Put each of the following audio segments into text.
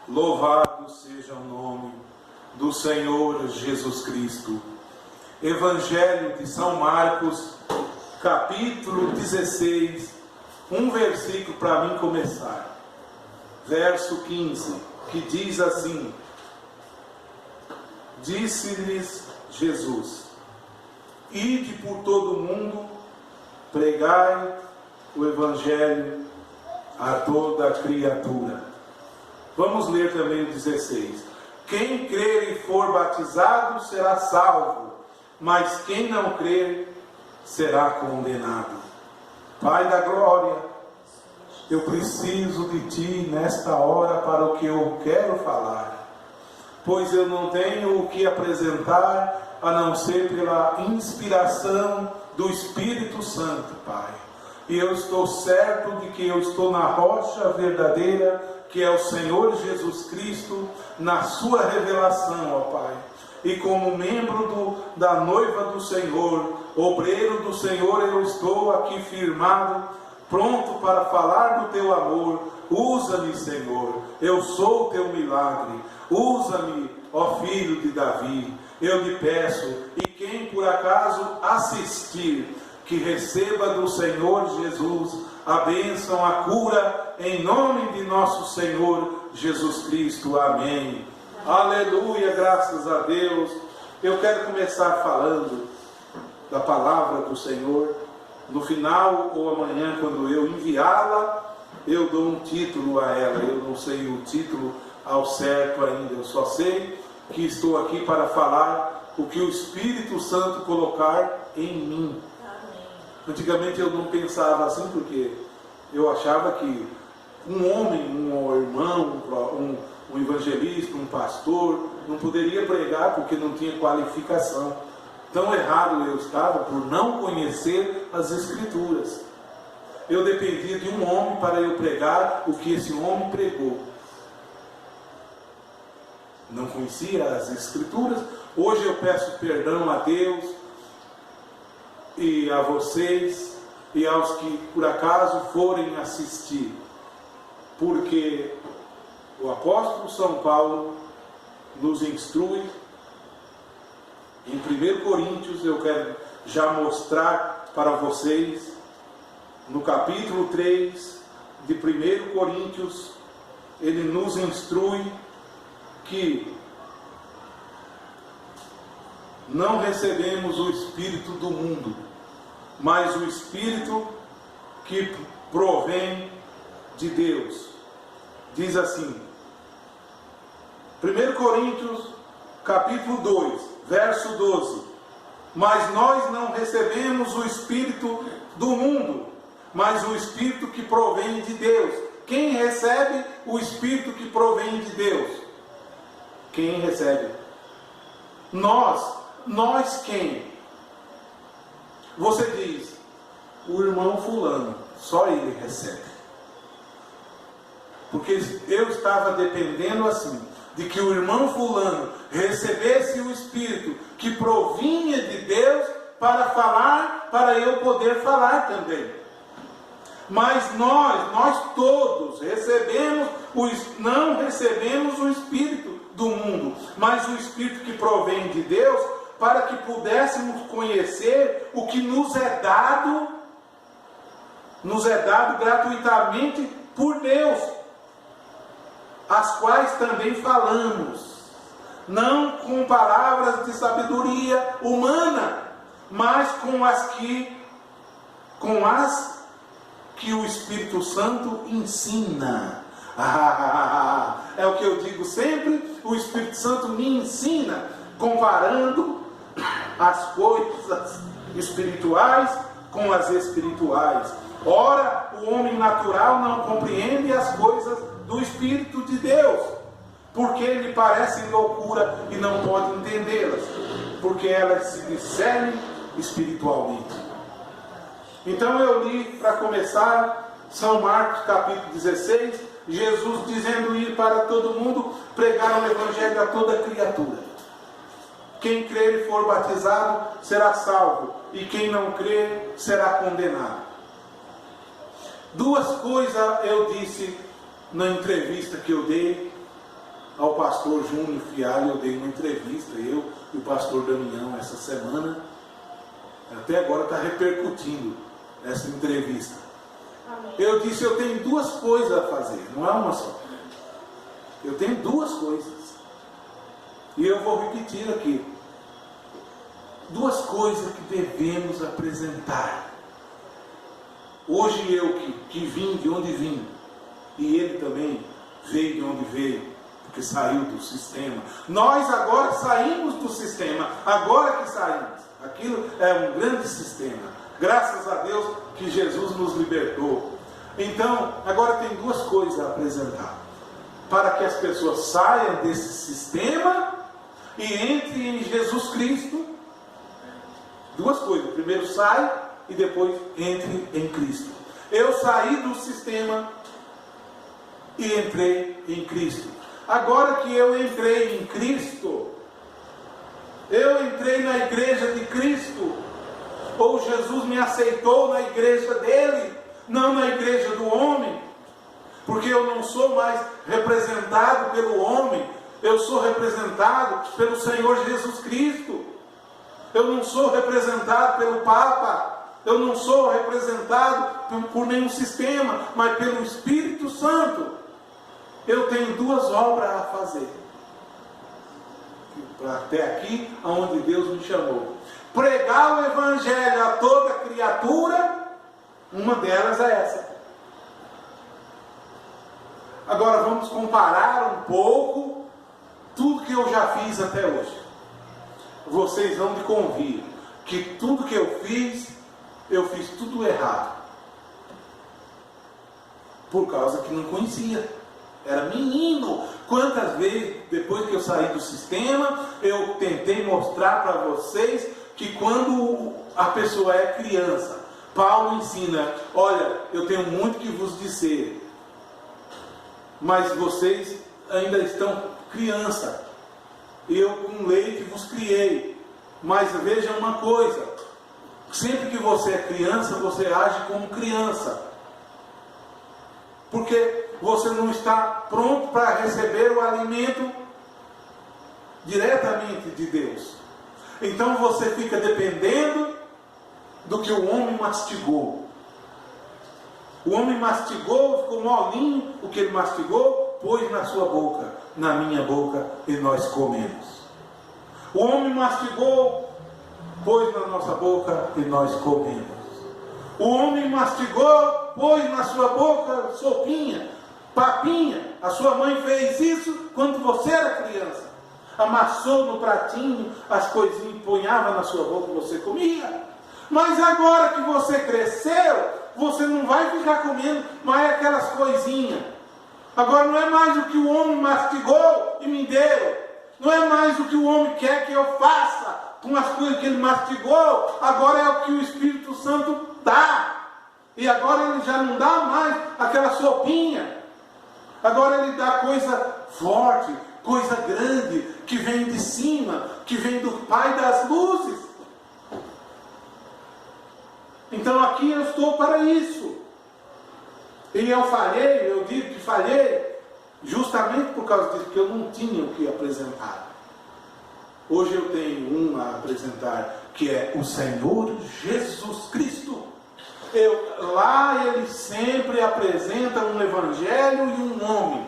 Louvado seja o nome do Senhor Jesus Cristo. Evangelho de São Marcos, capítulo 16, um versículo para mim começar. Verso 15, que diz assim: Disse-lhes Jesus: Ide por todo o mundo, pregai o Evangelho a toda criatura. Vamos ler também o 16. Quem crer e for batizado será salvo, mas quem não crer será condenado. Pai da glória, eu preciso de Ti nesta hora para o que eu quero falar, pois eu não tenho o que apresentar a não ser pela inspiração do Espírito Santo, Pai. E eu estou certo de que eu estou na rocha verdadeira, que é o Senhor Jesus Cristo, na sua revelação, ó Pai. E como membro da noiva do Senhor, obreiro do Senhor, eu estou aqui firmado, pronto para falar do Teu amor. Usa-me, Senhor, eu sou o Teu milagre. Usa-me, ó Filho de Davi, eu lhe peço. E quem por acaso assistir, que receba do Senhor Jesus a bênção, a cura, em nome de nosso Senhor Jesus Cristo. Amém. Aleluia, graças a Deus. Eu quero começar falando da palavra do Senhor. No final ou amanhã, quando eu enviá-la, eu dou um título a ela. Eu não sei o título ao certo ainda, eu só sei que estou aqui para falar o que o Espírito Santo colocar em mim. Antigamente eu não pensava assim, porque eu achava que um homem, um irmão, um evangelista, um pastor, não poderia pregar porque não tinha qualificação. Tão errado eu estava por não conhecer as Escrituras. Eu dependia de um homem para eu pregar o que esse homem pregou. Não conhecia as Escrituras. Hoje eu peço perdão a Deus e a vocês e aos que por acaso forem assistir, porque o apóstolo São Paulo nos instrui em 1 Coríntios. Eu quero já mostrar para vocês no capítulo 3 de 1 Coríntios, ele nos instrui que não recebemos o Espírito do mundo, mas o Espírito que provém de Deus. Diz assim, 1 Coríntios, capítulo 2, verso 12. Mas nós não recebemos o Espírito do mundo, mas o Espírito que provém de Deus. Quem recebe o Espírito que provém de Deus? Quem recebe? Nós quem? Você diz, o irmão fulano, só ele recebe. Porque eu estava dependendo assim, de que o irmão fulano recebesse o Espírito que provinha de Deus para falar, para eu poder falar também. Mas nós todos não recebemos o Espírito do mundo, mas o Espírito que provém de Deus, para que pudéssemos conhecer o que nos é dado gratuitamente por Deus, as quais também falamos, não com palavras de sabedoria humana, mas com as que o Espírito Santo ensina. É o que eu digo sempre, o Espírito Santo me ensina, comparando as coisas espirituais com as espirituais. Ora, o homem natural não compreende as coisas do Espírito de Deus, porque lhe parecem loucura e não pode entendê-las, porque elas se discernem espiritualmente. Então eu li, para começar, São Marcos capítulo 16, Jesus dizendo ir para todo mundo, pregar o Evangelho a toda criatura. Quem crer e for batizado será salvo, e quem não crer será condenado. Duas coisas eu disse na entrevista que eu dei ao pastor Júnior Fialho, eu dei uma entrevista, eu e o pastor Damião, essa semana. Até agora está repercutindo essa entrevista. Amém. Eu disse, eu tenho duas coisas a fazer, não é uma só. Eu tenho duas coisas. E eu vou repetir aqui. Duas coisas que devemos apresentar. Hoje eu que vim de onde vim, e ele também veio de onde veio, porque saiu do sistema. Nós agora saímos do sistema, agora que saímos. Aquilo é um grande sistema. Graças a Deus que Jesus nos libertou. Então, agora tem duas coisas a apresentar. Para que as pessoas saiam desse sistema e entrem em Jesus Cristo. Duas coisas. Primeiro sai e depois entre em Cristo. Eu saí do sistema e entrei em Cristo. Agora que eu entrei em Cristo, eu entrei na igreja de Cristo, ou Jesus me aceitou na igreja dele, não na igreja do homem, porque eu não sou mais representado pelo homem, eu sou representado pelo Senhor Jesus Cristo. Eu não sou representado pelo Papa, eu não sou representado por nenhum sistema, mas pelo Espírito Santo. Eu tenho duas obras a fazer. Até aqui, aonde Deus me chamou. Pregar o Evangelho a toda criatura, uma delas é essa. Agora vamos comparar um pouco tudo que eu já fiz até hoje. Vocês vão me convir que tudo que eu fiz tudo errado. Por causa que não conhecia. Era menino. Quantas vezes, depois que eu saí do sistema, eu tentei mostrar para vocês que quando a pessoa é criança, Paulo ensina, olha, eu tenho muito que vos dizer, mas vocês ainda estão criança. Eu com leite vos criei. Mas veja uma coisa, sempre que você é criança, você age como criança. Porque você não está pronto para receber o alimento diretamente de Deus. Então você fica dependendo do que o homem mastigou. O homem mastigou, ficou molinho, o que ele mastigou, pôs na sua boca, na minha boca, e nós comemos. O homem mastigou, pôs na nossa boca, e nós comemos. O homem mastigou, pôs na sua boca sopinha, papinha. A sua mãe fez isso quando você era criança. Amassou no pratinho as coisinhas, ponhava na sua boca e você comia. Mas agora que você cresceu, você não vai ficar comendo mais aquelas coisinhas. Agora não é mais o que o homem mastigou e me deu. Não é mais o que o homem quer que eu faça com as coisas que ele mastigou. Agora é o que o Espírito Santo dá. E agora ele já não dá mais aquela sopinha. Agora ele dá coisa forte, coisa grande, que vem de cima, que vem do Pai das luzes. Então aqui eu estou para isso. E eu falhei, eu digo que falhei, justamente por causa disso, que eu não tinha o que apresentar. Hoje eu tenho um a apresentar, que é o Senhor Jesus Cristo. Lá ele sempre apresenta um evangelho e um homem.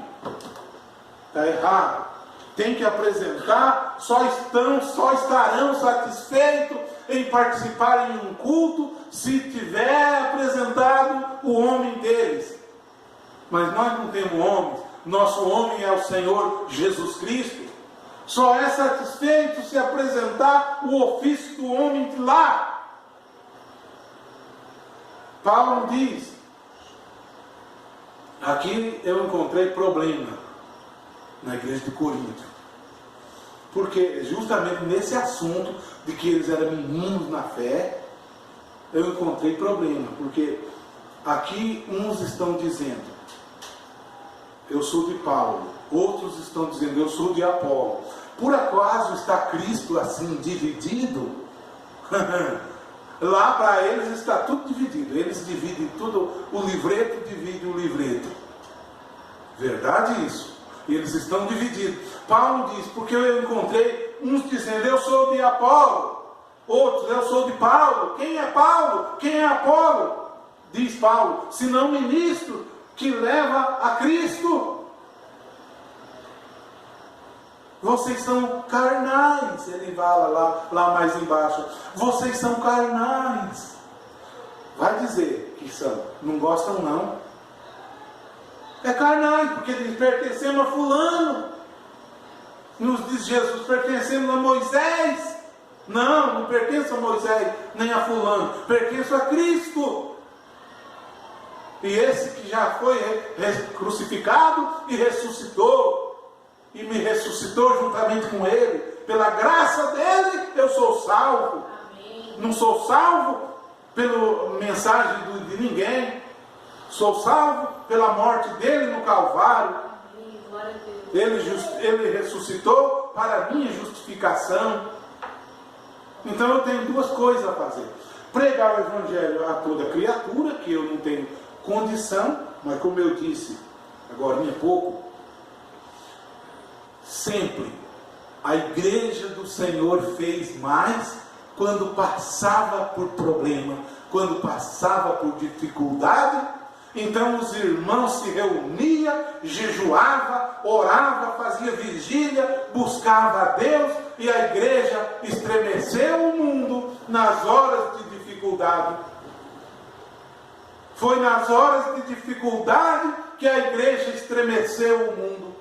Está errado. Tem que apresentar, só estarão satisfeitos em participar em um culto se tiver apresentado o homem deles. Mas nós não temos homens. Nosso homem é o Senhor Jesus Cristo. Só é satisfeito se apresentar o ofício do homem de lá. Paulo diz, aqui eu encontrei problema na igreja de Corinto. Porque justamente nesse assunto de que eles eram meninos na fé, eu encontrei problema. Porque aqui uns estão dizendo, eu sou de Paulo. Outros estão dizendo, eu sou de Apolo. Por acaso está Cristo assim dividido? Lá para eles está tudo dividido. Eles dividem tudo, o livreto divide o livreto. Verdade isso. Eles estão divididos. Paulo diz, porque eu encontrei uns dizendo, eu sou de Apolo, outros, eu sou de Paulo. Quem é Paulo? Quem é Apolo? Diz Paulo, senão ministro que leva a Cristo. Vocês são carnais. Ele fala lá mais embaixo, vocês são carnais. Vai dizer que são, não gostam não. É carnais, porque diz, pertencemos a fulano. Nos diz Jesus, pertencemos a Moisés. Não pertenço a Moisés, nem a fulano, pertenço a Cristo. E esse que já foi crucificado e ressuscitou, e me ressuscitou juntamente com Ele, pela graça dele eu sou salvo. Amém. Não sou salvo pela mensagem de ninguém, sou salvo pela morte dele no Calvário. Ele ressuscitou para a minha justificação. Então eu tenho duas coisas a fazer: pregar o Evangelho a toda criatura, que eu não tenho condição, mas como eu disse agora há pouco, sempre a igreja do Senhor fez mais quando passava por problema, quando passava por dificuldade. Então os irmãos se reuniam, jejuava, orava, fazia vigília, buscava a Deus, e a igreja estremeceu o mundo nas horas de dificuldade. Foi nas horas de dificuldade que a igreja estremeceu o mundo.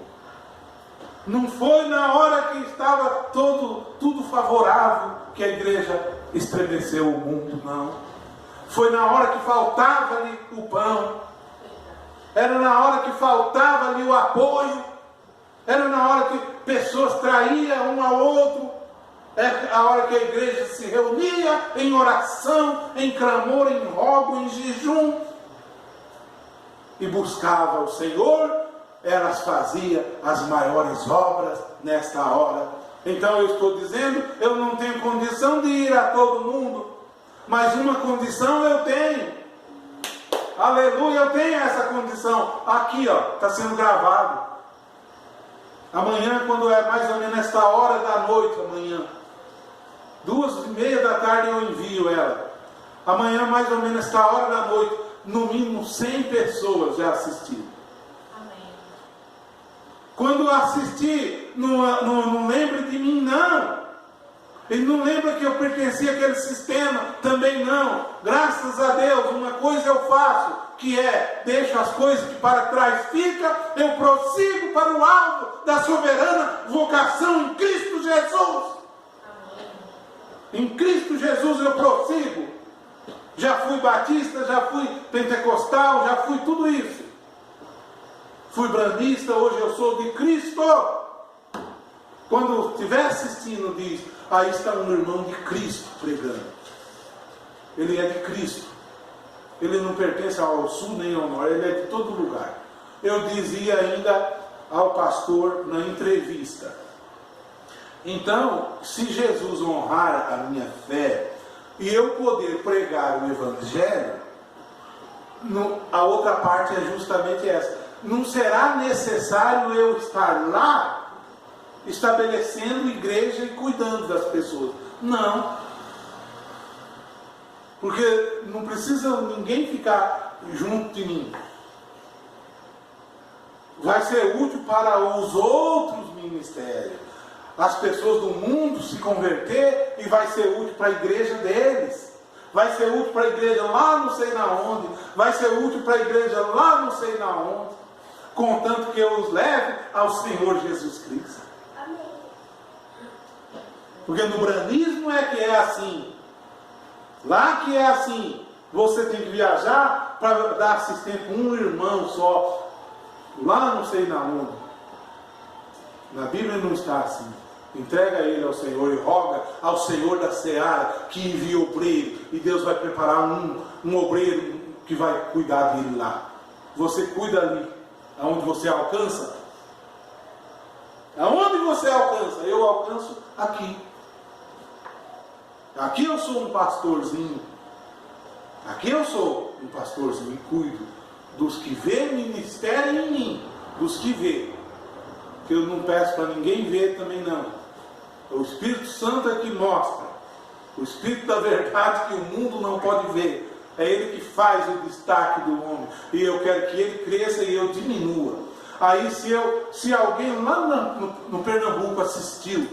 Não foi na hora que estava tudo favorável que a igreja estremeceu o mundo, não. Foi na hora que faltava ali o pão. Era na hora que faltava ali o apoio. Era na hora que pessoas traíam um ao outro. É a hora que a igreja se reunia em oração, em clamor, em rogo, em jejum. E buscava o Senhor. Elas faziam as maiores obras nesta hora. Então eu estou dizendo, eu não tenho condição de ir a todo mundo. Mas uma condição eu tenho. Aleluia, eu tenho essa condição. Aqui, ó, está sendo gravado. Amanhã, quando é mais ou menos esta hora da noite, amanhã, 2:30 da tarde eu envio ela. Amanhã, mais ou menos esta hora da noite, no mínimo 100 pessoas já assistiram. Amém. Quando assistir, não lembre de mim, não. Ele não lembra que eu pertencia àquele sistema, também não. Graças a Deus, uma coisa eu faço, que é, deixo as coisas que para trás ficam, eu prossigo para o alvo da soberana vocação em Cristo Jesus. Amém. Em Cristo Jesus eu prossigo. Já fui batista, já fui pentecostal, já fui tudo isso. Fui brandista, hoje eu sou de Cristo. Quando estiver assistindo, diz, aí está um irmão de Cristo pregando. Ele é de Cristo. Ele não pertence ao sul nem ao norte, ele é de todo lugar. Eu dizia ainda ao pastor na entrevista. Então, se Jesus honrar a minha fé e eu poder pregar o Evangelho, a outra parte é justamente essa. Não será necessário eu estar lá estabelecendo igreja e cuidando das pessoas. Não. Porque não precisa ninguém ficar junto de mim. Vai ser útil para os outros ministérios. As pessoas do mundo se converter e vai ser útil para a igreja deles. Vai ser útil para a igreja lá não sei na onde. Vai ser útil para a igreja lá não sei na onde. Contanto que eu os leve ao Senhor Jesus Cristo. Porque no branismo é que é assim. Lá que é assim. Você tem que viajar para dar assistência com um irmão só. Lá não sei na onde. Na Bíblia não está assim. Entrega ele ao Senhor e roga ao Senhor da seara que envia obreiro. E Deus vai preparar um obreiro que vai cuidar dele lá. Você cuida ali. Aonde você alcança. Aonde você alcança? Eu alcanço aqui. Aqui eu sou um pastorzinho. Aqui eu sou um pastorzinho e cuido dos que vê ministério em mim. Dos que vê. que eu não peço para ninguém ver também não. O Espírito Santo é que mostra. O Espírito da verdade que o mundo não pode ver. É Ele que faz o destaque do homem. E eu quero que Ele cresça e eu diminua. Aí se alguém lá no Pernambuco assistiu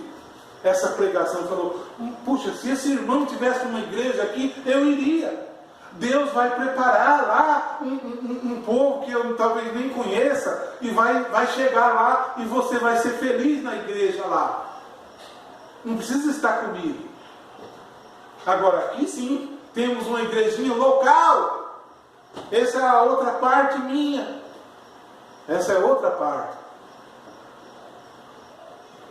essa pregação e falou, puxa, se esse irmão tivesse uma igreja aqui, eu iria. Deus vai preparar lá um povo que eu talvez nem conheça, e vai chegar lá e você vai ser feliz na igreja lá. Não precisa estar comigo. Agora aqui sim, temos uma igrejinha local. Essa é a outra parte minha. Essa é outra parte.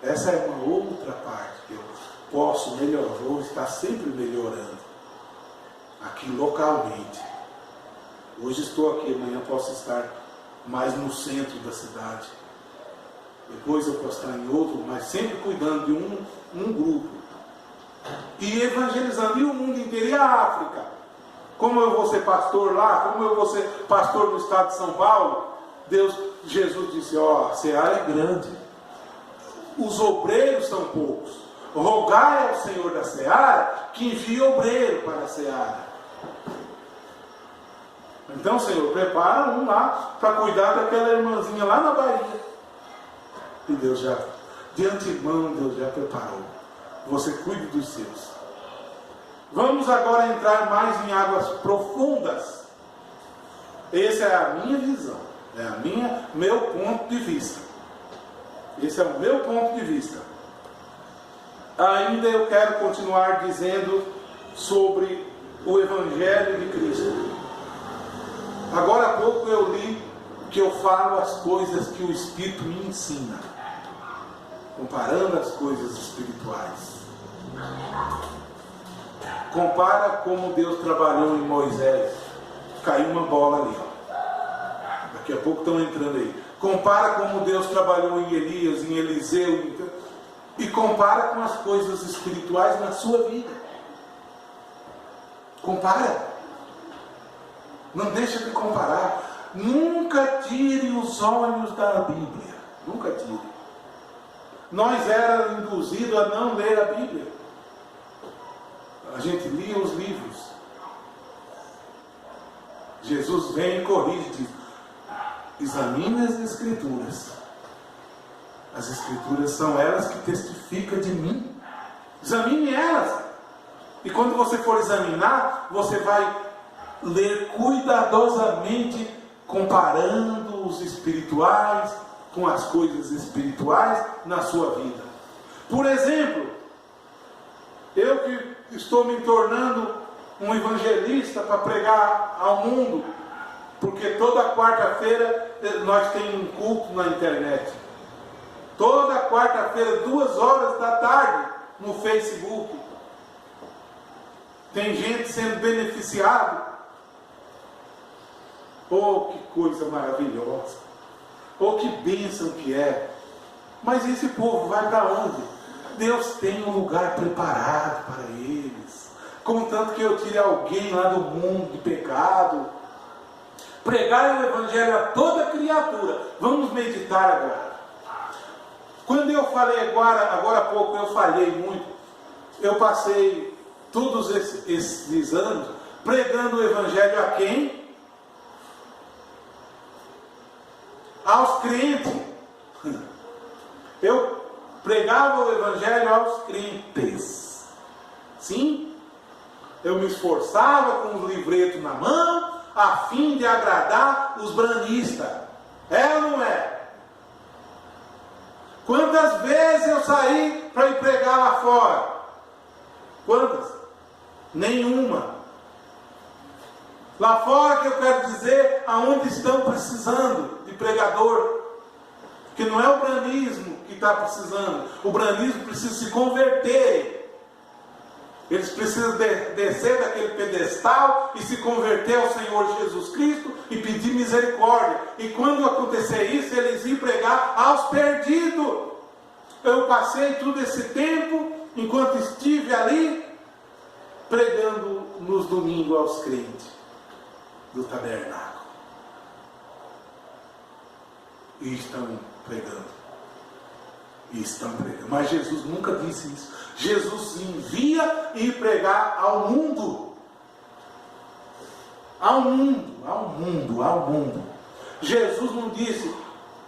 Essa é uma outra parte que eu posso melhorar, vou estar sempre melhorando. Aqui localmente. Hoje estou aqui, amanhã posso estar mais no centro da cidade. Depois eu posso estar em outro, mas sempre cuidando de um grupo. E evangelizando e o mundo inteiro, e a África. Como eu vou ser pastor lá, como eu vou ser pastor no estado de São Paulo, Jesus disse, a seara é grande. Os obreiros são poucos. Rogai ao Senhor da seara que envie obreiro para a seara. Então, Senhor, prepara um lá para cuidar daquela irmãzinha lá na Bahia. E Deus já, de antemão, Deus já preparou. Você cuide dos seus. Vamos agora entrar mais em águas profundas. Essa é a minha visão. É meu ponto de vista. Esse é o meu ponto de vista. Ainda eu quero continuar dizendo sobre o Evangelho de Cristo. Agora há pouco eu li que eu falo as coisas que o Espírito me ensina, comparando as coisas espirituais. Compara como Deus trabalhou em Moisés. Caiu uma bola ali, ó. Daqui a pouco estão entrando aí. Compara como Deus trabalhou em Elias, em Eliseu, e compara com as coisas espirituais na sua vida. Compara. Não deixa de comparar. Nunca tire os olhos da Bíblia. Nunca tire. Nós éramos induzidos a não ler a Bíblia. A gente lia os livros. Jesus vem e corrige, diz, examine as Escrituras. As Escrituras são elas que testificam de mim. Examine elas. E quando você for examinar, você vai ler cuidadosamente, comparando os espirituais com as coisas espirituais na sua vida. Por exemplo, eu que estou me tornando um evangelista para pregar ao mundo, porque toda quarta-feira nós temos um culto na internet. Toda quarta-feira, 14h no Facebook. Tem gente sendo beneficiada. Oh, que coisa maravilhosa! Oh, que bênção que é! Mas esse povo vai para onde? Deus tem um lugar preparado para eles. Contanto que eu tire alguém lá do mundo de pecado. Pregar o Evangelho a toda criatura. Vamos meditar agora. Quando eu falei agora há pouco, eu falhei muito. Eu passei todos esses anos pregando o Evangelho a quem? Aos crentes. Eu pregava o Evangelho aos crentes. Sim? Eu me esforçava com os livretos na mão, a fim de agradar os branistas. É ou não é? Quantas vezes eu saí para ir pregar lá fora? Quantas? Nenhuma. Lá fora que eu quero dizer, aonde estão precisando de pregador. Que não é o branismo que está precisando. O branismo precisa se converter. Eles precisam descer daquele pedestal e se converter ao Senhor Jesus Cristo e pedir misericórdia. E quando acontecer isso, eles iam pregar aos perdidos. Eu passei todo esse tempo, enquanto estive ali, pregando nos domingos aos crentes do tabernáculo. E estão pregando. e estão pregando. Mas Jesus nunca disse isso. Jesus envia e pregar ao mundo. Ao mundo, ao mundo, ao mundo. Jesus não disse,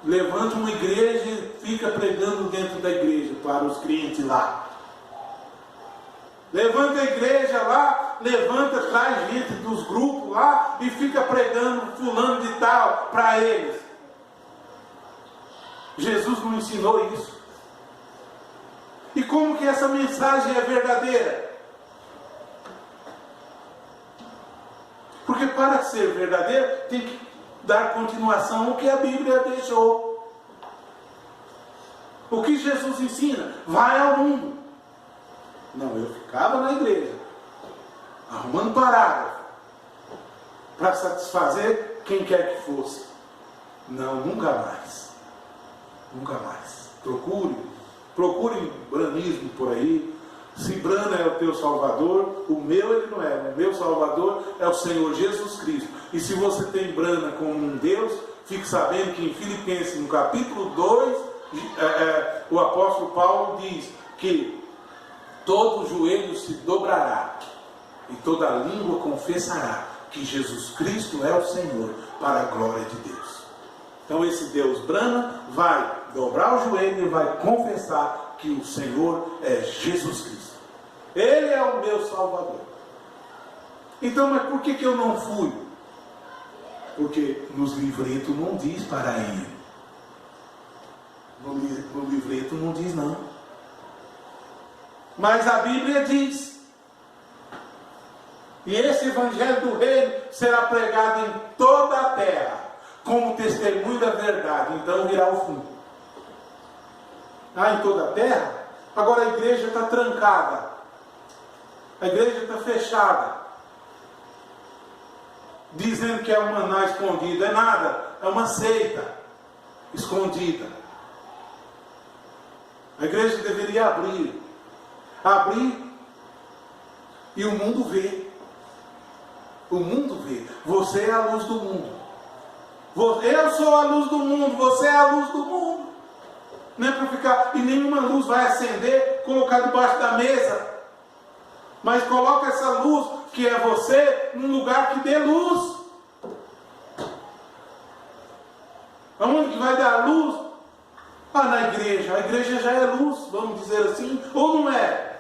levante uma igreja e fica pregando dentro da igreja para os crentes lá. Levanta a igreja lá, levanta, traz gente dos grupos lá e fica pregando fulano de tal para eles. Jesus não ensinou isso. E como que essa mensagem é verdadeira? Porque para ser verdadeira tem que dar continuação ao que a Bíblia deixou. O que Jesus ensina? Vai ao mundo. Não, eu ficava na igreja, arrumando parágrafo, para satisfazer quem quer que fosse. Não, nunca mais. Nunca mais. Procure branismo por aí. Se Brana é o teu Salvador, o meu ele não é. O meu Salvador é o Senhor Jesus Cristo. E se você tem Brana como um Deus, fique sabendo que em Filipenses, no capítulo 2, o apóstolo Paulo diz que todo joelho se dobrará e toda língua confessará que Jesus Cristo é o Senhor, para a glória de Deus. Então esse Deus Brana vai dobrar o joelho e vai confessar que o Senhor é Jesus Cristo. Ele é o meu Salvador. Então, mas por que eu não fui? Porque nos livretos não diz para ir. No livreto não diz não. Mas a Bíblia diz. E esse Evangelho do Reino será pregado em toda a terra, como testemunho da verdade. Então virá o fim. Em toda a terra? Agora a igreja está trancada. A igreja está fechada. Dizendo que é um maná escondido. É nada. É uma seita escondida. A igreja deveria abrir. Abrir e o mundo vê. O mundo vê. Você é a luz do mundo. Eu sou a luz do mundo. Você é a luz do mundo. Não é para ficar. E nenhuma luz vai acender, colocar debaixo da mesa. Mas coloca essa luz, que é você, num lugar que dê luz. Aonde que vai dar luz? Na igreja. A igreja já é luz, vamos dizer assim. Ou não é?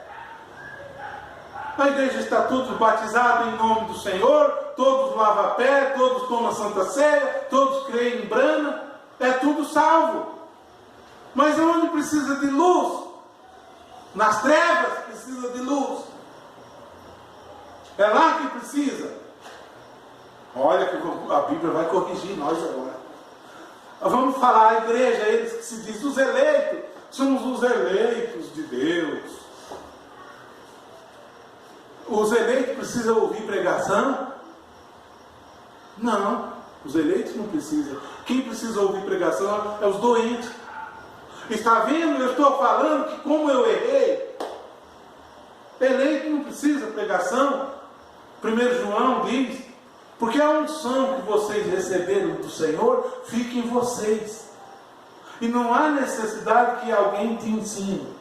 A igreja está todos batizados em nome do Senhor, todos lavam a pé, todos tomam a Santa Ceia, todos creem em Brana, é tudo salvo. Mas onde precisa de luz? Nas trevas precisa de luz. É lá que precisa. Olha que a Bíblia vai corrigir nós agora. Vamos falar a igreja, eles que se dizem os eleitos, somos os eleitos de Deus. Os eleitos precisam ouvir pregação? Não, os eleitos não precisam. Quem precisa ouvir pregação é os doentes. Está vendo? Eu estou falando que como eu errei. Eleito não precisa pregação. 1 João diz, porque a unção que vocês receberam do Senhor fica em vocês. E não há necessidade que alguém te ensine.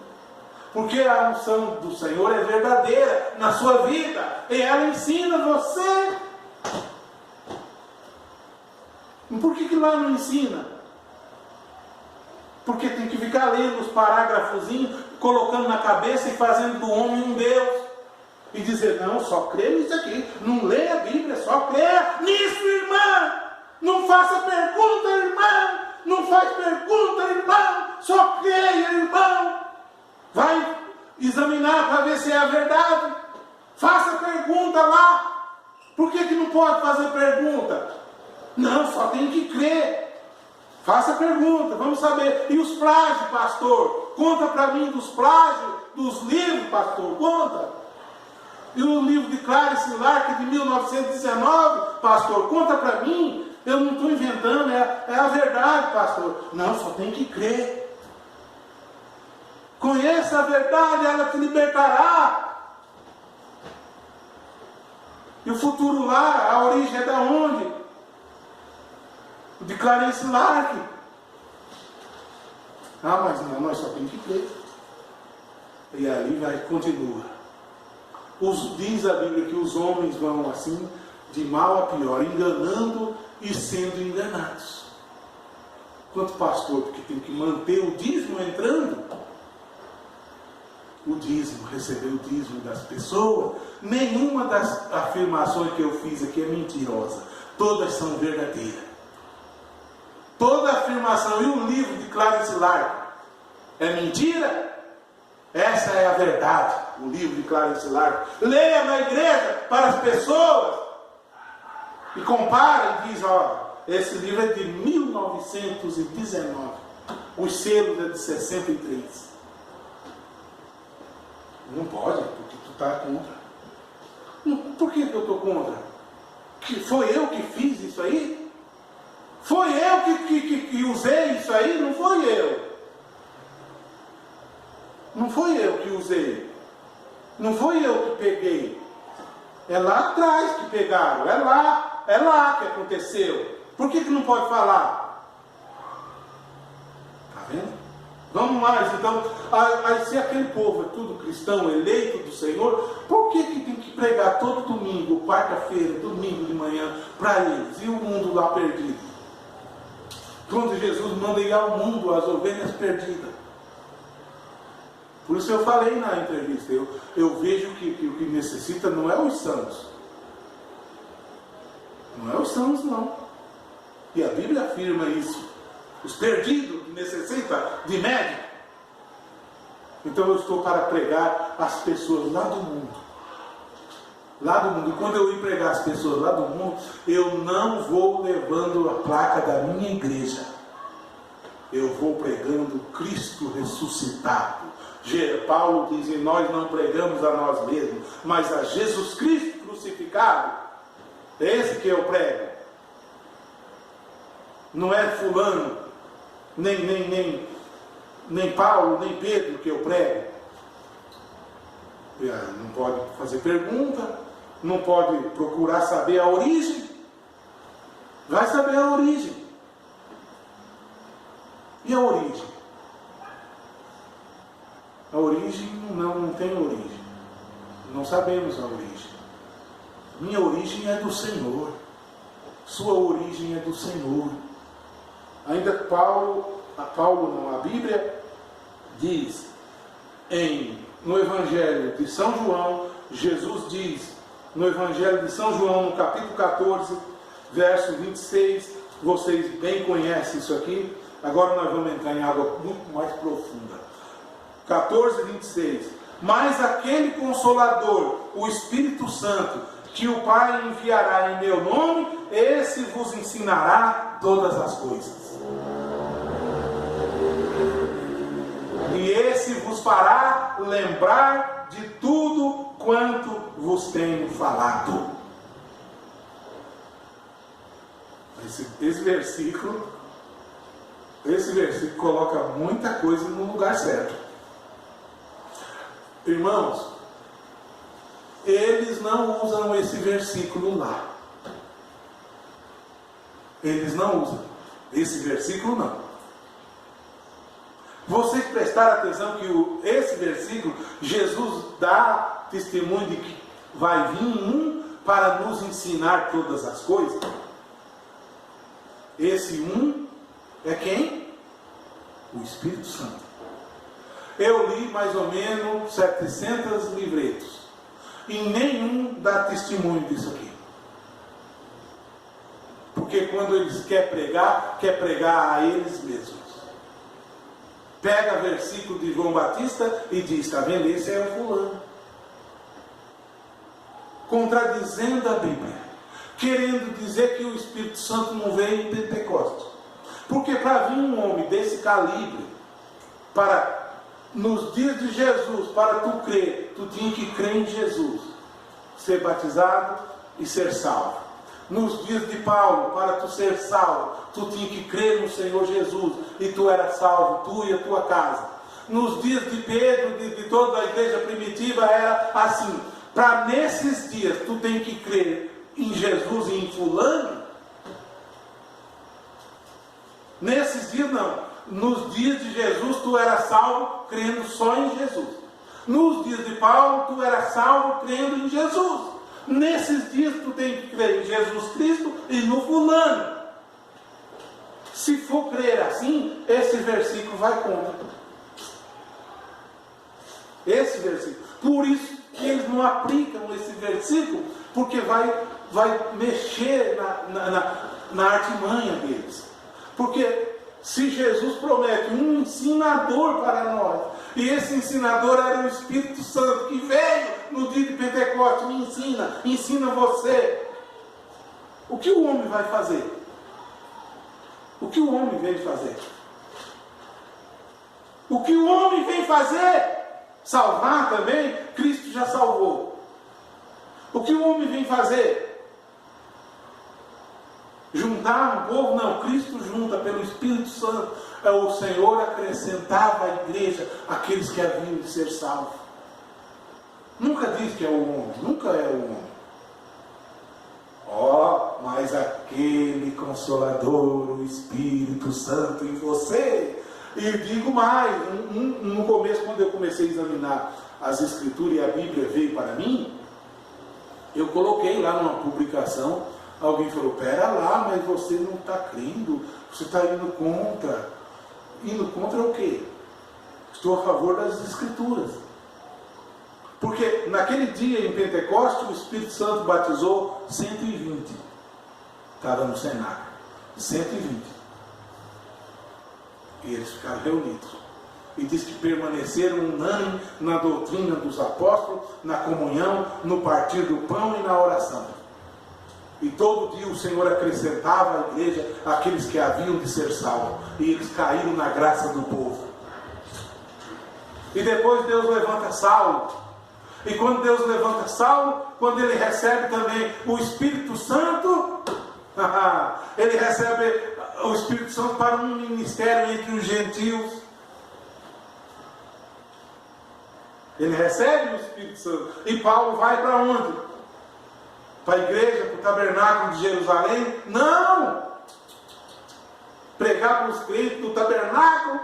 Porque a unção do Senhor é verdadeira na sua vida. E ela ensina você. E por que lá não ensina? Porque tem que ficar lendo os parágrafozinhos, colocando na cabeça e fazendo do homem um Deus. E dizer, não, só crê nisso aqui. Não lê a Bíblia, só crê nisso, irmã. Não faça pergunta, irmão. Não faz pergunta, irmão. Só creia, irmão. Vai examinar para ver se é a verdade. Faça pergunta lá. Por que não pode fazer pergunta? Não, só tem que crer. Faça pergunta, vamos saber. E os plágios, pastor? Conta para mim dos plágios, dos livros, pastor. Conta. E o livro de Clarice Lark de 1919, pastor, conta para mim. Eu não estou inventando, é a verdade, pastor. Não, só tem que crer. Conheça a verdade, ela te libertará. E o futuro lá, a origem é da onde? De Clarice Lark. Ah, mas não, nós só temos que crer. E ali continua. Diz a Bíblia que os homens vão assim, de mal a pior, enganando e sendo enganados. Quanto pastor que tem que manter o dízimo entrando, o dízimo, receber o dízimo das pessoas, nenhuma das afirmações que eu fiz aqui é mentirosa, todas são verdadeiras. Toda afirmação, e o livro de Clarice Larkin é mentira? Essa é a verdade, o livro de Clarice Larkin. Leia na igreja para as pessoas e compara e diz, ó, esse livro é de 1919, os selos é de 63. Não pode, porque tu está contra. Por que eu estou contra? Que foi eu que fiz isso aí? Foi eu que usei isso aí? Não foi eu. Não foi eu que usei. Não foi eu que peguei. É lá atrás que pegaram. É lá que aconteceu. Por que não pode falar? Está vendo? Vamos mais, então. Aí se aquele povo é tudo cristão, eleito do Senhor, por que tem que pregar todo domingo, quarta-feira, domingo de manhã, para eles? E o mundo lá perdido? Quando Jesus manda ir ao mundo, as ovelhas perdidas. Por isso eu falei na entrevista, eu vejo que o que necessita não é os sãos. Não é os sãos, não. E a Bíblia afirma isso. Os perdidos que necessitam de médico. Então eu estou para pregar as pessoas lá do mundo. Lá do mundo. E quando eu ir pregar as pessoas lá do mundo, eu não vou levando a placa da minha igreja. Eu vou pregando Cristo ressuscitado. Paulo diz, nós não pregamos a nós mesmos, mas a Jesus Cristo crucificado. É esse que eu prego. Não é fulano, nem Paulo, nem Pedro que eu prego. Não pode fazer pergunta, não pode procurar saber a origem. Vai saber a origem. E a origem? A origem não tem origem. Não sabemos a origem. Minha origem é do Senhor. Sua origem é do Senhor. Ainda a Bíblia diz, no Evangelho de São João, Jesus diz, no Evangelho de São João, no capítulo 14, verso 26, vocês bem conhecem isso aqui, agora nós vamos entrar em água muito mais profunda. 14, 26. Mas aquele Consolador, o Espírito Santo, que o Pai enviará em meu nome, esse vos ensinará todas as coisas. E esse vos fará lembrar de tudo quanto vos tenho falado. Esse versículo coloca muita coisa no lugar certo. Irmãos, eles não usam esse versículo lá. Eles não usam. Esse versículo não. Vocês prestaram atenção que esse versículo, Jesus dá testemunho de que vai vir um para nos ensinar todas as coisas? Esse um é quem? O Espírito Santo. Eu li mais ou menos 700 livretos. E nenhum dá testemunho disso aqui. Porque quando eles quer pregar a eles mesmos. Pega versículo de João Batista e diz, está vendo? Esse é o fulano. Contradizendo a Bíblia. Querendo dizer que o Espírito Santo não veio em Pentecostes. Porque para vir um homem desse calibre, nos dias de Jesus, para tu crer, tu tinha que crer em Jesus, ser batizado e ser salvo. Nos dias de Paulo, para tu ser salvo, tu tinha que crer no Senhor Jesus, e tu era salvo, tu e a tua casa. Nos dias de Pedro, de toda a igreja primitiva, era assim. Para nesses dias, tu tem que crer em Jesus e em fulano. Nesses dias não. Nos dias de Jesus, tu eras salvo crendo só em Jesus. Nos dias de Paulo, tu eras salvo crendo em Jesus. Nesses dias, tu tem que crer em Jesus Cristo e no fulano. Se for crer assim, esse versículo vai contra. Esse versículo. Por isso que eles não aplicam esse versículo, porque vai mexer na artimanha deles. Porque se Jesus promete um ensinador para nós, e esse ensinador era o Espírito Santo, que veio no dia de Pentecostes, me ensina você. O que o homem vai fazer? O que o homem veio fazer? O que o homem vem fazer? Salvar também? Cristo já salvou. O que o homem vem fazer? Juntar um povo? Não, Cristo junta pelo Espírito Santo. O Senhor acrescentava à igreja aqueles que haviam de ser salvos. Nunca diz que é o homem, nunca é o homem. Mas aquele Consolador, o Espírito Santo em você. E digo mais, no começo, quando eu comecei a examinar as Escrituras e a Bíblia veio para mim, eu coloquei lá numa publicação, alguém falou, pera lá, mas você não está crendo, você está indo contra. Indo contra o quê? Estou a favor das Escrituras. Porque naquele dia em Pentecostes, o Espírito Santo batizou 120. Estava no cenáculo. 120. E eles ficaram reunidos. E diz que permaneceram unânimes na doutrina dos apóstolos, na comunhão, no partir do pão e na oração. E todo dia o Senhor acrescentava à igreja aqueles que haviam de ser salvos. E eles caíram na graça do povo. E depois Deus levanta Saulo. E quando Deus levanta Saulo, quando ele recebe também o Espírito Santo, ele recebe o Espírito Santo para um ministério entre os gentios. Ele recebe o Espírito Santo. E Paulo vai para onde? Para a igreja, para o tabernáculo de Jerusalém? Não! Pregar para os crentes do tabernáculo?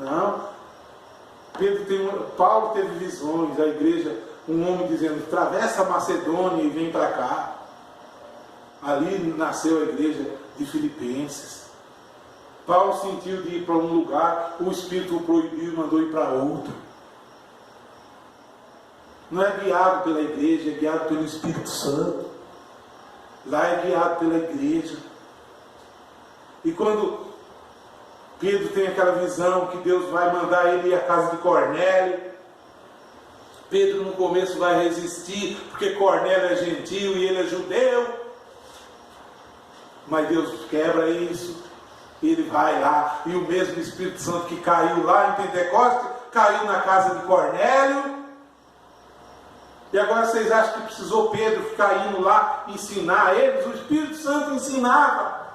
Não. Paulo teve visões, a igreja, um homem dizendo, atravessa a Macedônia e vem para cá. Ali nasceu a igreja de Filipenses. Paulo sentiu de ir para um lugar, o Espírito o proibiu e mandou ir para outro. Não é guiado pela igreja, é guiado pelo Espírito Santo. Lá é guiado pela igreja. E quando Pedro tem aquela visão que Deus vai mandar ele ir à casa de Cornélio, Pedro no começo vai resistir, porque Cornélio é gentil e ele é judeu. Mas Deus quebra isso, e ele vai lá, e o mesmo Espírito Santo que caiu lá em Pentecostes, caiu na casa de Cornélio. E agora vocês acham que precisou Pedro ficar indo lá ensinar eles? O Espírito Santo ensinava.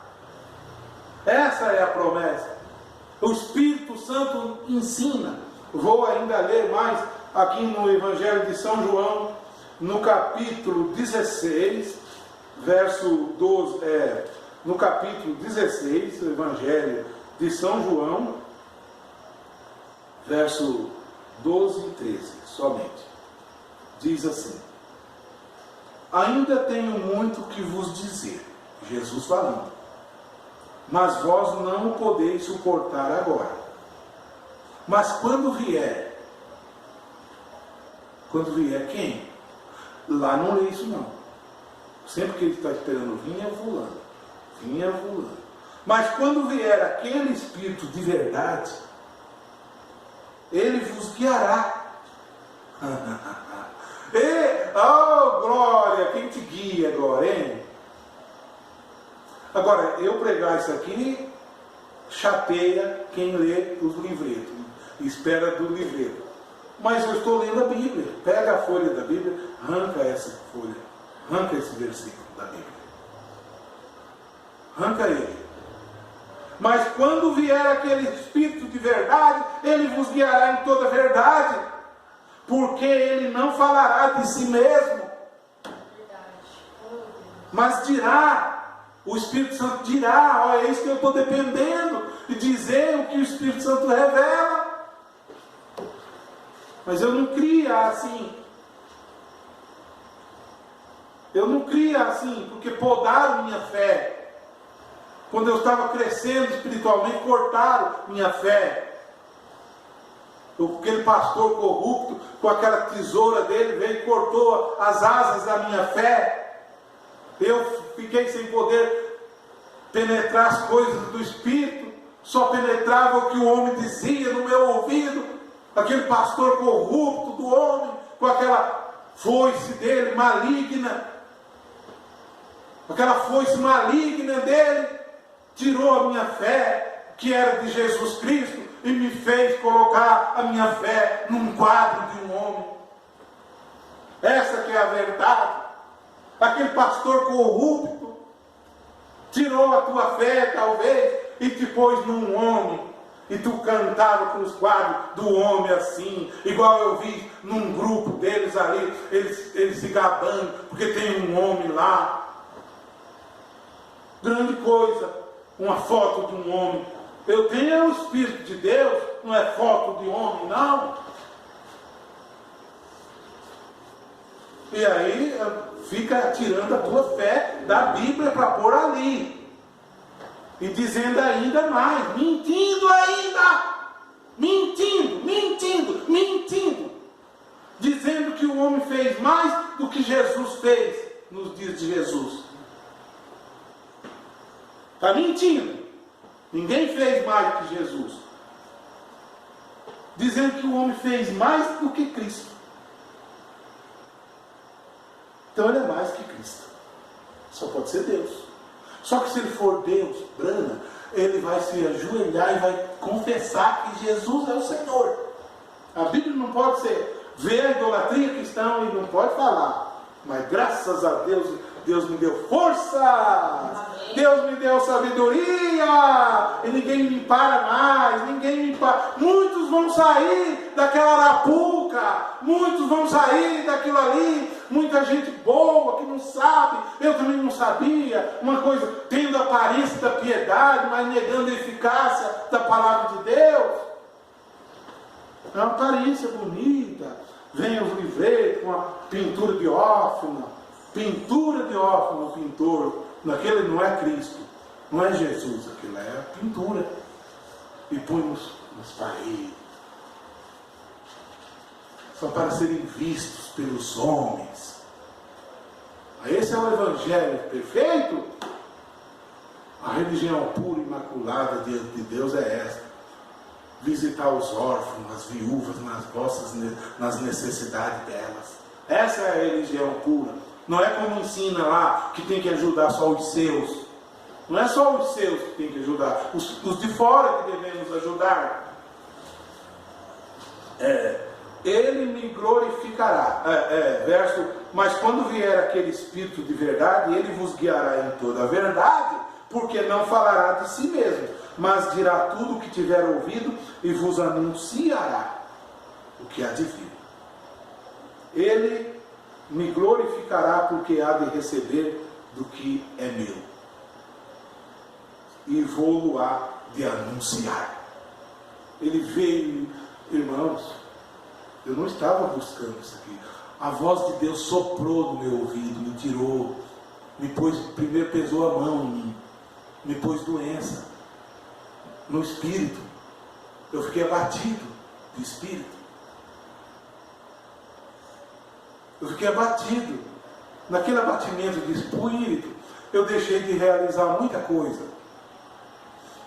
Essa é a promessa. O Espírito Santo ensina. Vou ainda ler mais aqui no Evangelho de São João, no capítulo 16, verso 12, no capítulo 16, o Evangelho de São João, verso 12 e 13, somente. Diz assim: ainda tenho muito que vos dizer, Jesus falando, mas vós não o podeis suportar agora. Mas quando vier quem? Lá não lê isso não. Sempre que ele está esperando vir é fulano. Mas quando vier aquele Espírito de verdade, ele vos guiará. Oh glória, quem te guia agora, hein? Agora, eu pregar isso aqui chateia quem lê os livretos, espera do livreto. Mas eu estou lendo a Bíblia. Pega a folha da Bíblia, arranca essa folha, arranca esse versículo da Bíblia, arranca ele. Mas quando vier aquele Espírito de verdade, ele vos guiará em toda a verdade, porque ele não falará de si mesmo, mas dirá O Espírito Santo dirá, olha, é isso que eu estou dependendo, e dizer o que o Espírito Santo revela. Mas eu não cria assim. Eu não cria assim, porque podaram minha fé. Quando eu estava crescendo espiritualmente, cortaram minha fé. Aquele pastor corrupto, com aquela tesoura dele, veio e cortou as asas da minha fé. Eu fiquei sem poder penetrar as coisas do Espírito. Só penetrava o que o homem dizia no meu ouvido. Aquele pastor corrupto do homem, com aquela foice dele maligna. Aquela foice maligna dele, tirou a minha fé, que era de Jesus Cristo, e me fez colocar a minha fé num quadro de um homem. Essa que é a verdade. Aquele pastor corrupto tirou a tua fé, talvez, e te pôs num homem. E tu cantava com os quadros do homem assim, igual eu vi num grupo deles ali, eles se gabando, porque tem um homem lá. Grande coisa, uma foto de um homem. Eu tenho o Espírito de Deus, não é foto de homem, não. E aí fica tirando a tua fé da Bíblia para pôr ali. E dizendo ainda mais, mentindo ainda. Mentindo. Dizendo que o homem fez mais do que Jesus fez nos dias de Jesus. Está mentindo. Ninguém fez mais do que Jesus. Dizendo que o homem fez mais do que Cristo. Então ele é mais que Cristo. Só pode ser Deus. Só que se ele for Deus, Brana, ele vai se ajoelhar e vai confessar que Jesus é o Senhor. A Bíblia não pode ser ver a idolatria cristã e não pode falar. Mas graças a Deus, Deus me deu força. Deus me deu sabedoria. E ninguém me para mais. Ninguém me para. Muitos vão sair daquela arapuca. Muitos vão sair daquilo ali. Muita gente boa que não sabe. Eu também não sabia. Uma coisa, tendo a aparência da piedade, mas negando a eficácia da palavra de Deus. É uma aparência bonita. Vem os livretos com a pintura de Diófano. Pintura de Diófano, o pintor. Aquele não é Cristo. Não é Jesus. Aquilo é pintura. E põe nos paredes. Só para serem vistos pelos homens. Esse é o Evangelho perfeito? A religião pura e imaculada diante de Deus é esta. Visitar os órfãos, as viúvas nas necessidades delas. Essa é a religião pura. Não é como ensina lá, que tem que ajudar só os seus. Não é só os seus que tem que ajudar. Os de fora que devemos ajudar. Ele me glorificará. Verso, mas quando vier aquele Espírito de verdade, ele vos guiará em toda a verdade, porque não falará de si mesmo, mas dirá tudo o que tiver ouvido e vos anunciará o que há de vir. Ele me glorificará, porque há de receber do que é meu, e vou-lo-á de anunciar. Ele veio, irmãos, eu não estava buscando isso aqui. A voz de Deus soprou no meu ouvido, me tirou, me pôs, primeiro pesou a mão em mim, me pôs doença no espírito. Eu fiquei abatido de espírito. Eu fiquei abatido. Naquele abatimento de espírito, eu deixei de realizar muita coisa.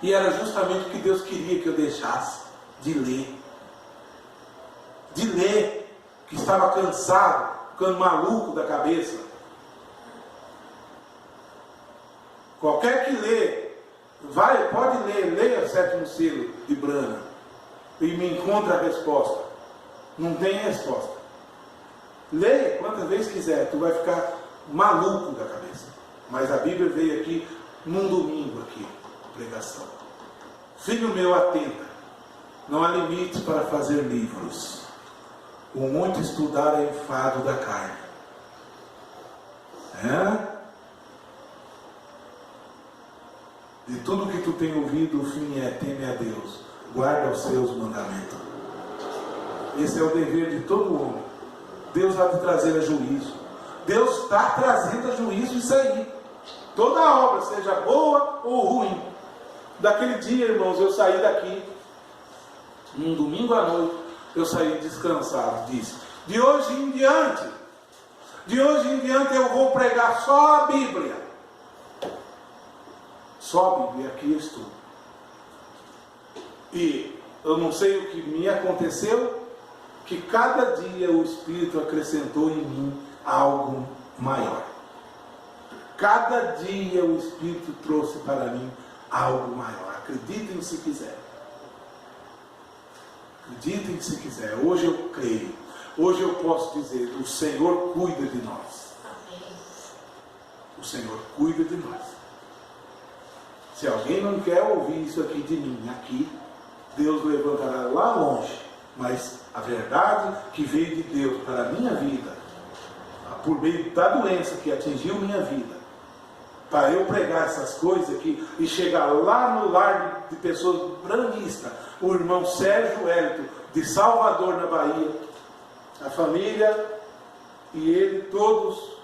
E era justamente o que Deus queria que eu deixasse de ler. De ler, que estava cansado, ficando maluco da cabeça. Qualquer que lê, pode ler, leia o sétimo selo de Brana e me encontra a resposta. Não tem resposta. Leia quantas vezes quiser, tu vai ficar maluco da cabeça. Mas a Bíblia veio aqui num domingo aqui, pregação. Filho meu, atenta. Não há limites para fazer livros. O muito estudar é enfado da carne. De tudo que tu tem ouvido, o fim é: teme a Deus, guarda os seus mandamentos. Esse é o dever de todo homem. Deus vai te trazer a juízo. Deus está trazendo a juízo isso aí. Toda obra, seja boa ou ruim. Daquele dia, irmãos, eu saí daqui, num domingo à noite, eu saí descansado. Disse: de hoje em diante eu vou pregar só a Bíblia. Só a Bíblia, aqui eu estou. E eu não sei o que me aconteceu, que cada dia o Espírito acrescentou em mim algo maior. Cada dia o Espírito trouxe para mim algo maior. Acreditem se quiser. Acreditem se quiser. Hoje eu creio. Hoje eu posso dizer: o Senhor cuida de nós. O Senhor cuida de nós. Se alguém não quer ouvir isso aqui de mim, aqui, Deus levantará lá longe. Mas a verdade que veio de Deus para a minha vida, por meio da doença que atingiu minha vida, para eu pregar essas coisas aqui e chegar lá no lar de pessoas branistas, o irmão Sérgio Hélito, de Salvador, na Bahia, a família e ele, todos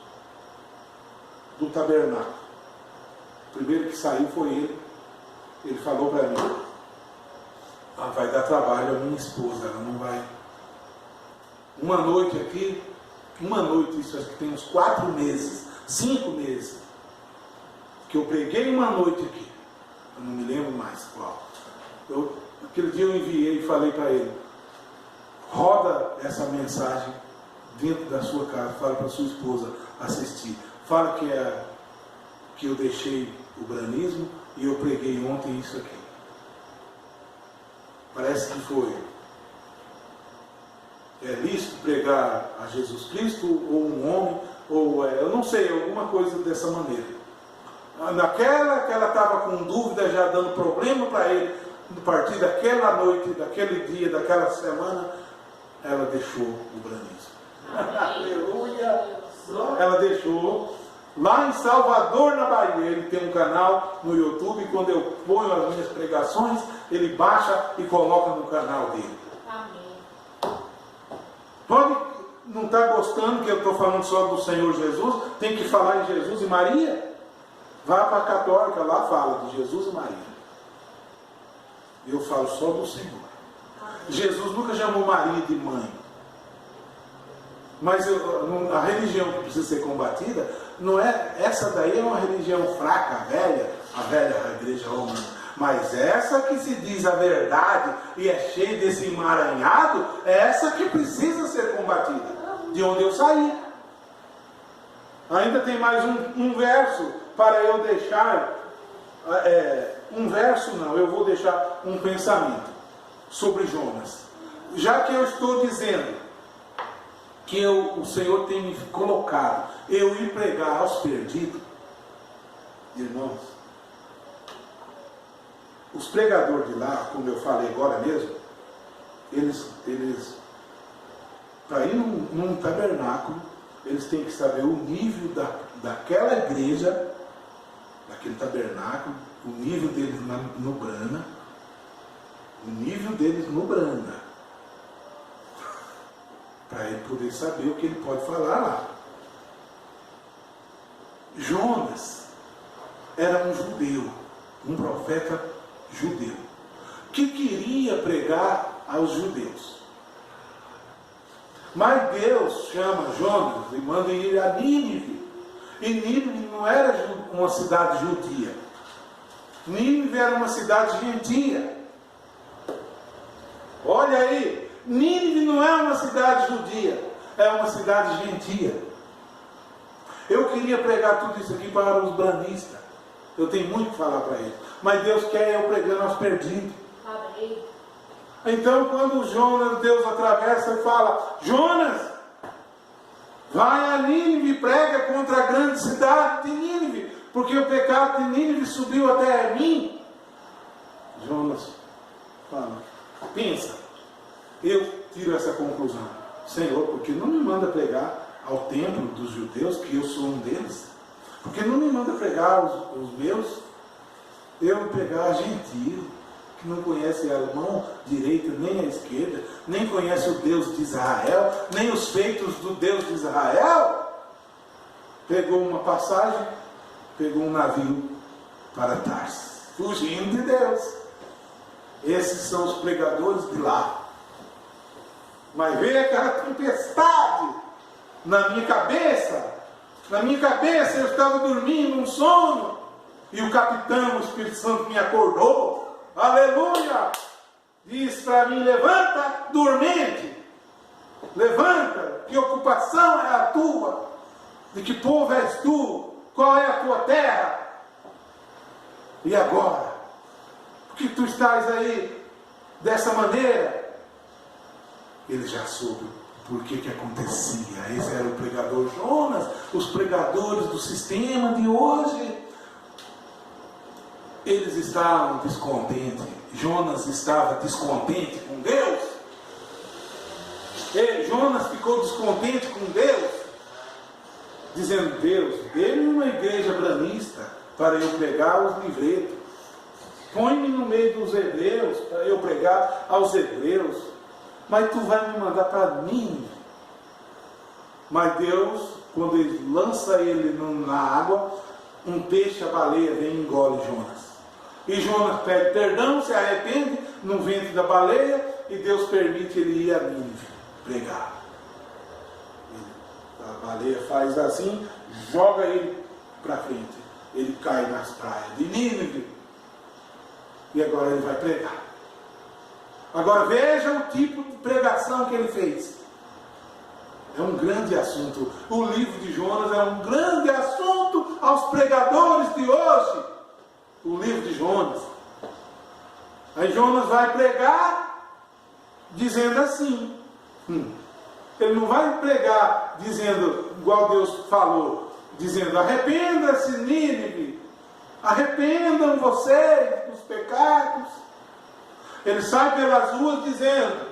do tabernáculo. O primeiro que saiu foi ele. Ele falou para mim: vai dar trabalho a minha esposa, ela não vai. Uma noite aqui, isso acho que tem uns 4 meses, 5 meses, que eu preguei uma noite aqui, eu não me lembro mais qual. Aquele dia eu enviei e falei para ele: roda essa mensagem dentro da sua casa, fala para sua esposa assistir, fala que eu deixei o branismo e eu preguei ontem isso aqui. Parece que foi. É lícito pregar a Jesus Cristo, ou um homem, ou eu não sei, alguma coisa dessa maneira. Naquela que ela estava com dúvida, já dando problema para ele, a partir daquela noite, daquele dia, daquela semana, ela deixou o branismo. Aleluia! Ela deixou. Lá em Salvador, na Bahia, ele tem um canal no YouTube, e quando eu ponho as minhas pregações, ele baixa e coloca no canal dele. Amém. Pode não estar gostando que eu estou falando só do Senhor Jesus, tem que falar em Jesus e Maria? Vá para a católica, lá fala de Jesus e Maria. Eu falo só do Senhor. Amém. Jesus nunca chamou Maria de mãe. Mas a religião que precisa ser combatida, não é, essa daí é uma religião fraca, a velha igreja romana. Mas essa que se diz a verdade e é cheia desse emaranhado, é essa que precisa ser combatida. De onde eu saí. Ainda tem mais um verso para eu deixar. Um verso não, eu vou deixar um pensamento sobre Jonas. Já que eu estou dizendo que o Senhor tem me colocado, eu ir pregar aos perdidos, irmãos, os pregadores de lá, como eu falei agora mesmo, eles para ir num tabernáculo, eles têm que saber o nível daquela igreja, daquele tabernáculo, o nível deles no Brana, para ele poder saber o que ele pode falar lá. Jonas era um judeu, um profeta judeu, que queria pregar aos judeus. Mas Deus chama Jonas e manda ir a Nínive. E Nínive não era uma cidade judia. Nínive era uma cidade gentia. Olha aí, Nínive não é uma cidade judia, é uma cidade gentia. Eu queria pregar tudo isso aqui para os branistas. Eu tenho muito que falar para eles. Mas Deus quer eu pregando aos perdidos. Amém. Então, quando Deus atravessa e fala: Jonas, vai a Nínive e prega contra a grande cidade de Nínive, porque o pecado de Nínive subiu até mim. Jonas fala: pensa, eu tiro essa conclusão. Senhor, porque não me manda pregar ao templo dos judeus, que eu sou um deles? Porque não me manda pregar os meus? Eu pegar gentil, que não conhece a mão direita nem a esquerda, nem conhece o Deus de Israel, nem os feitos do Deus de Israel, pegou uma passagem, pegou um navio para Tarsis, fugindo de Deus. Esses são os pregadores de lá. Mas veio aquela tempestade na minha cabeça. Na minha cabeça eu estava dormindo um sono. E o capitão, o Espírito Santo me acordou. Aleluia! Diz para mim: levanta, dormente. Levanta, que ocupação é a tua? De que povo és tu? Qual é a tua terra? E agora? Por que tu estás aí dessa maneira? Ele já soube por que acontecia. Esse era o pregador Jonas. Os pregadores do sistema de hoje, eles estavam descontentes. Jonas estava descontente com Deus. Jonas ficou descontente com Deus, dizendo: Deus, dê-me uma igreja branista para eu pregar os livretos. Põe-me no meio dos hebreus para eu pregar aos hebreus. Mas tu vai me mandar para mim. Mas Deus, quando ele lança ele na água, um peixe, a baleia, vem e engole Jonas. E Jonas pede perdão, se arrepende no ventre da baleia, e Deus permite ele ir a Nínive pregar. A baleia faz assim, joga ele para frente. Ele cai nas praias de Nínive. E agora ele vai pregar. Agora veja o tipo de pregação que ele fez. É um grande assunto. O livro de Jonas é um grande assunto aos pregadores de hoje. O livro de Jonas. Aí Jonas vai pregar dizendo assim. Ele não vai pregar dizendo igual Deus falou, dizendo: arrependa-se, Nínive, arrependam vocês dos pecados. Ele sai pelas ruas dizendo: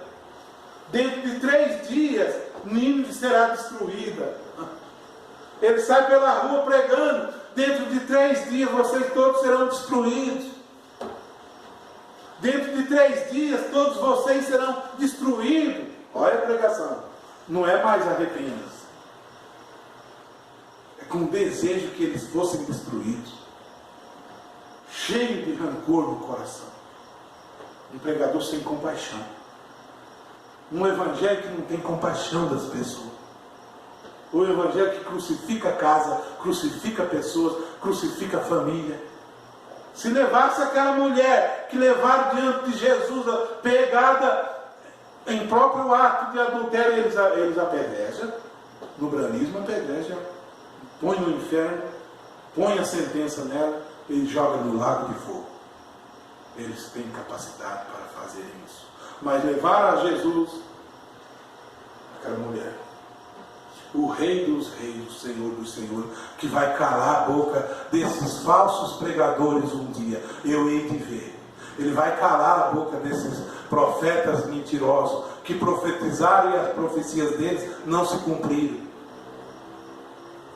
dentro de 3 dias Nínive será destruída. Ele sai pela rua pregando: dentro de 3 dias vocês todos serão destruídos. Dentro de 3 dias todos vocês serão destruídos. Olha a pregação. Não é mais arrependam-se. É com o desejo que eles fossem destruídos. Cheio de rancor no coração. Um pregador sem compaixão. Um evangelho que não tem compaixão das pessoas. O evangelho que crucifica a casa, crucifica pessoas, crucifica a família. Se levasse aquela mulher que levaram diante de Jesus, pegada em próprio ato de adultério, eles apedrejam. No branismo apedrejam. Põe no inferno, põe a sentença nela e joga no lago de fogo. Eles têm capacidade para fazer isso. Mas levaram a Jesus, aquela mulher, o Rei dos Reis, o Senhor dos Senhores, que vai calar a boca desses falsos pregadores um dia. Eu hei de ver. Ele vai calar a boca desses profetas mentirosos que profetizaram e as profecias deles não se cumpriram.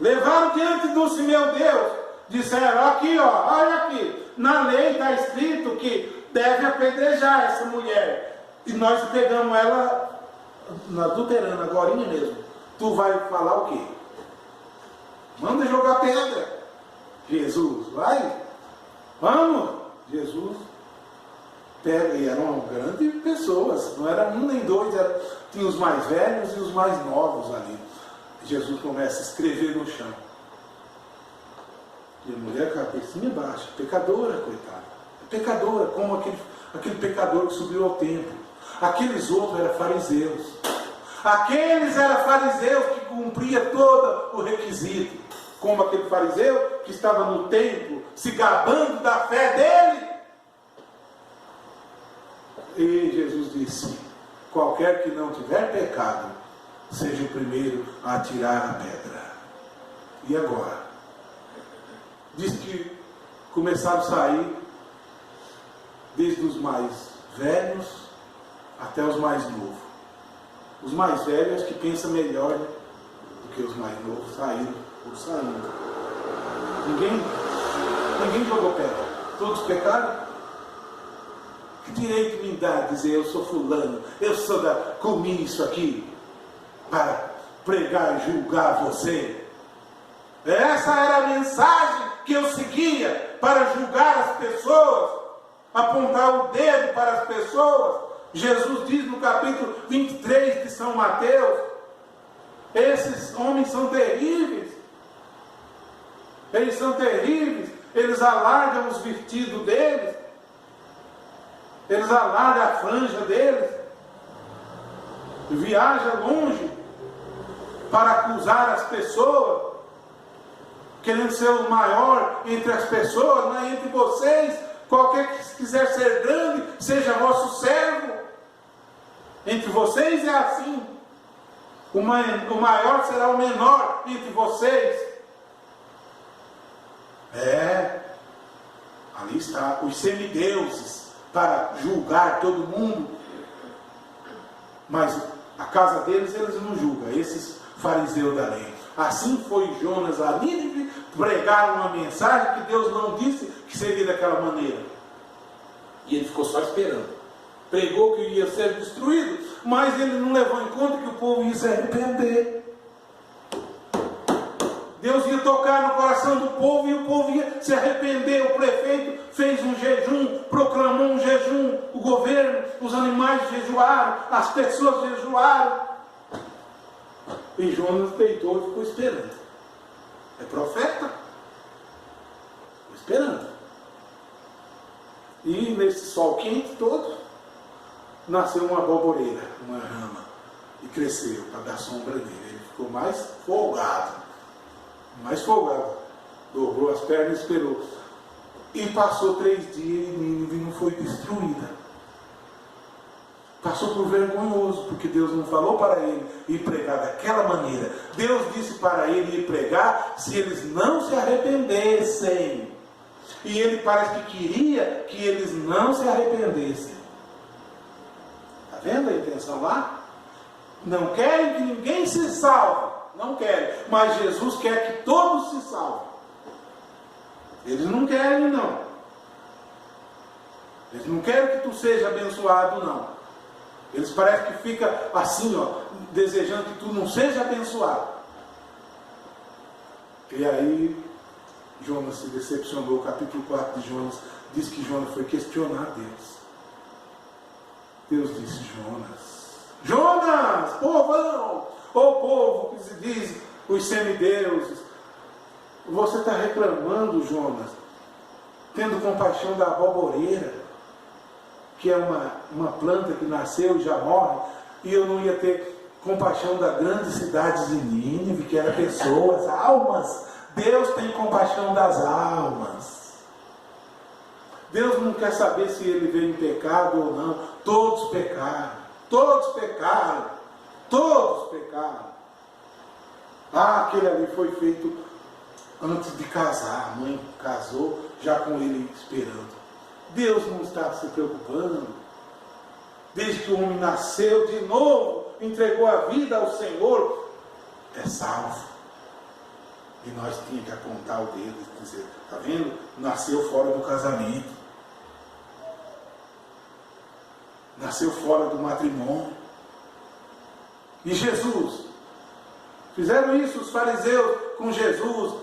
Levaram diante do meu Deus, disseram: aqui, ó, olha aqui, na lei está escrito que deve apedrejar essa mulher. E nós pegamos ela adulterando agora mesmo. Tu vai falar o quê? Manda jogar pedra. Jesus, vai. Vamos. Jesus pega, e eram grandes pessoas, não era um nem dois, tinha os mais velhos e os mais novos ali. Jesus começa a escrever no chão. E a mulher, cabecinha baixa, pecadora, coitada. Pecadora, como aquele pecador que subiu ao templo. Aqueles outros eram fariseus. Aqueles eram fariseus que cumpriam todo o requisito. Como aquele fariseu que estava no templo, se gabando da fé dele. E Jesus disse: qualquer que não tiver pecado, seja o primeiro a atirar a pedra. E agora? Diz que começaram a sair desde os mais velhos até os mais novos. Os mais velhos que pensam melhor do que os mais novos saíram. Ninguém jogou pedra. Todos pecaram? Que direito me dá dizer eu sou fulano, eu sou comi isso aqui para pregar e julgar você? Essa era a mensagem que eu seguia para julgar as pessoas, apontar o dedo para as pessoas. Jesus diz no capítulo 23 de São Mateus: esses homens são terríveis, eles são terríveis, eles alargam os vestidos deles, eles alargam a franja deles, viajam longe para acusar as pessoas, querendo ser o maior entre as pessoas, não é entre vocês. Qualquer que quiser ser grande, seja vosso servo. Entre vocês é assim. O maior será o menor entre vocês. Ali está os semideuses para julgar todo mundo. Mas a casa deles, eles não julgam, esses fariseus da lei. Assim foi Jonas a Nínive pregar uma mensagem que Deus não disse que seria daquela maneira. E ele ficou só esperando. Pregou que ia ser destruído, mas ele não levou em conta que o povo ia se arrepender. Deus ia tocar no coração do povo e o povo ia se arrepender. O prefeito fez um jejum, proclamou um jejum, o governo, os animais jejuaram, as pessoas jejuaram. E Jonas deitou e ficou esperando. É profeta? Ficou esperando. E nesse sol quente todo, nasceu uma aboboreira, uma rama, e cresceu para dar sombra nele. Ele ficou mais folgado, dobrou as pernas e esperou. E passou 3 dias e Nínive não foi destruída. Passou por vergonhoso, porque Deus não falou para ele ir pregar daquela maneira. Deus disse para ele ir pregar se eles não se arrependessem. E ele parece que queria que eles não se arrependessem. Está vendo a intenção lá? Não querem que ninguém se salve. Não querem. Mas Jesus quer que todos se salvem. Eles não querem, não. Eles não querem que tu seja abençoado, não. Eles parecem que ficam assim, desejando que tu não seja abençoado. E aí Jonas se decepcionou. O capítulo 4 de Jonas diz que Jonas foi questionar Deus. Deus disse: Jonas, povão, ô povo que se diz os semideuses, você está reclamando, Jonas, tendo compaixão da aboboreira, que é uma planta que nasceu e já morre, e eu não ia ter compaixão da grande cidade de Nínive, que era pessoas, almas. Deus tem compaixão das almas. Deus não quer saber se ele veio em pecado ou não. Todos pecaram. Todos pecaram. Todos pecaram. Aquele ali foi feito antes de casar. A mãe casou já com ele esperando. Deus não está se preocupando. Desde que o homem nasceu de novo, entregou a vida ao Senhor, é salvo. E nós tínhamos que apontar o dedo e dizer: está vendo? Nasceu fora do casamento. Nasceu fora do matrimônio. E Jesus? Fizeram isso os fariseus com Jesus.